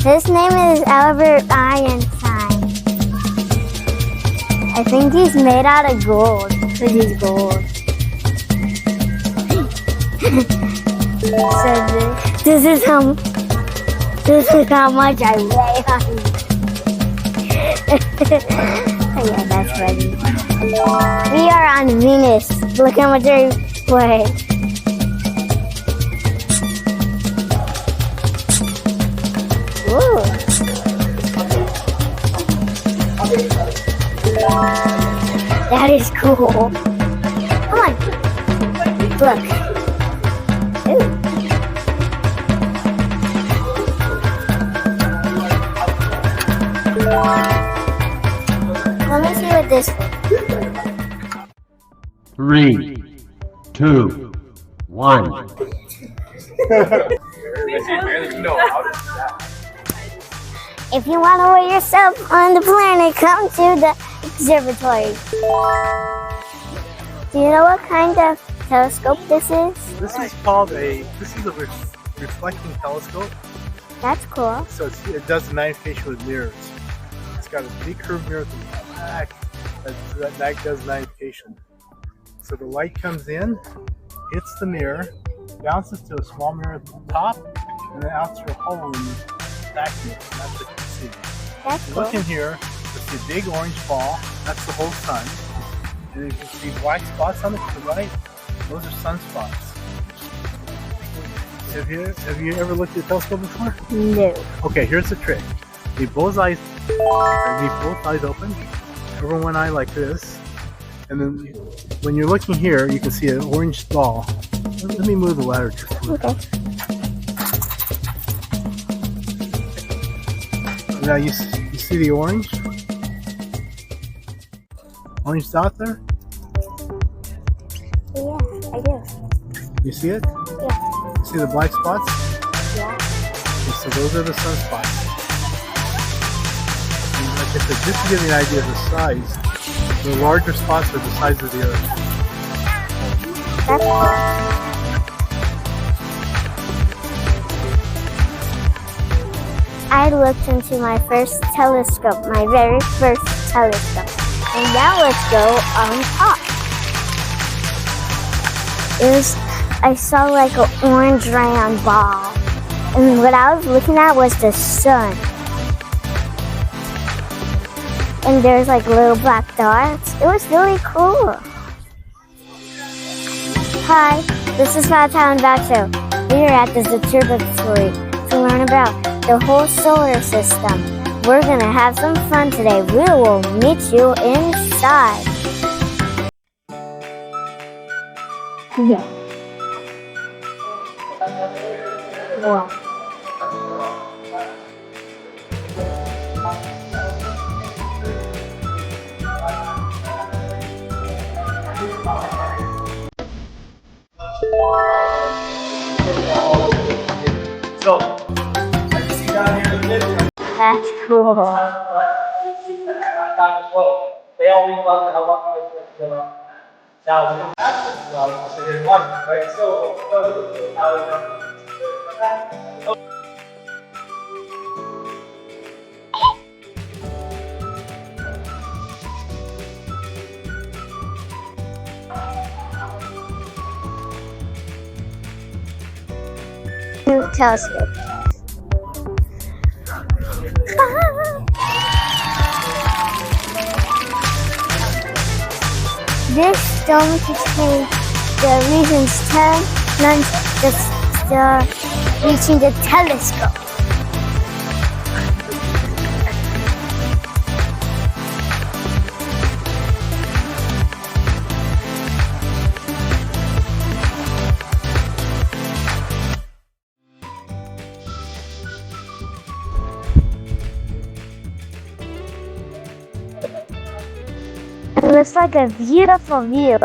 His name is Albert Einstein. I think he's made out of gold, because he's gold. So this is how much I weigh. Yeah, that's funny. We are on Venus. Look how much I weigh. Ooh. That is cool. Come on. Look. Ooh. Let me see what this is. 3, 2, 1. If you want to weigh yourself on the planet, come to the observatory. Do you know what kind of telescope this is? This is a reflecting telescope. That's cool. So it does magnification with mirrors. It's got a big curved mirror at the back that does magnification. So the light comes in, hits the mirror, bounces to a small mirror at the top, and then out through a hole in the back mirror. That's what you can see. That's cool. Look in here, you see a big orange ball. That's the whole sun. And you can see black spots on it to the right. Those are sunspots. Have you ever looked at a telescope before? No. Okay, here's the trick. Leave both eyes open. Over one eye like this. And then when you're looking here, you can see an orange ball. Let me move the ladder just a little. Okay. Now you see the orange? Orange dot there? Yeah, I do. You see it? Yeah. You see the black spots? Yeah. Okay, so those are the sunspots. And like I said, just to give you an idea of the size, the larger spots are the size of the Earth. That's cool. I looked into my first telescope, my very first telescope. And now let's go on top. I saw like an orange round ball. And what I was looking at was the sun. And there's like little black dots. It was really cool. Hi, this is my town back show. We are at the observatory to learn about the whole solar system. We're gonna have some fun today. We will meet you inside. Yeah. Wow. So, as you see down here in the middle, That's cool. they always love how long now, so there's one, right? So, New telescope. This stone contains the reasons reaching the telescope. It looks like a beautiful view.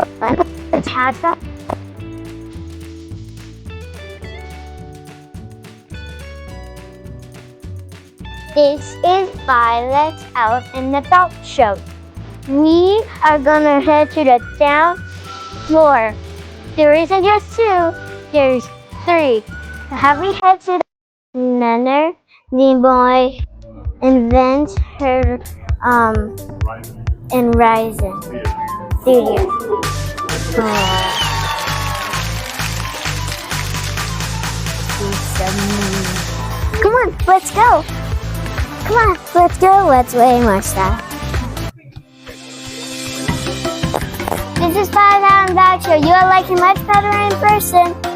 This is Violet out in the dog show. We are gonna head to the down floor. There isn't just two. Here's 3. Have we head to the manner the boy invent her in Ryzen Studio. Come on, let's go. Come on, let's go. Let's weigh more stuff. This is 5 Hour Back Show. You are liking much better in person.